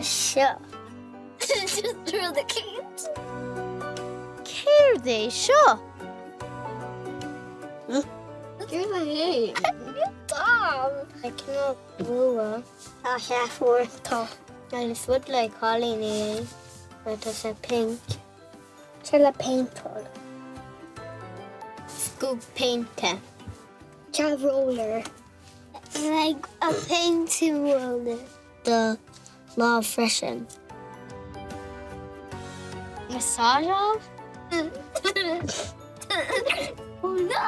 seo. Just through the kids. Céirde seo. You're my name. Tom. I cannot blue. I have four top. And it's wood like holly nail. But it's a pink. It's a paint tool. Scoop painter. It's a roller. Like a painting roller. The law freshen. Massage off? Oh no!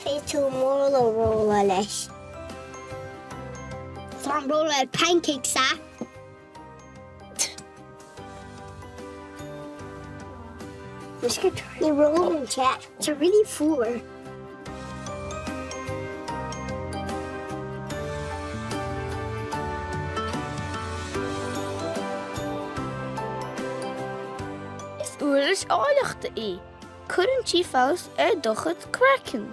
It's a roller roller-less. Farm roller pancakes, ah? Let's get the rolling chat. It's a really four. Uirlis Áilleachta í. Cuireann tí fós ar duchad cracin.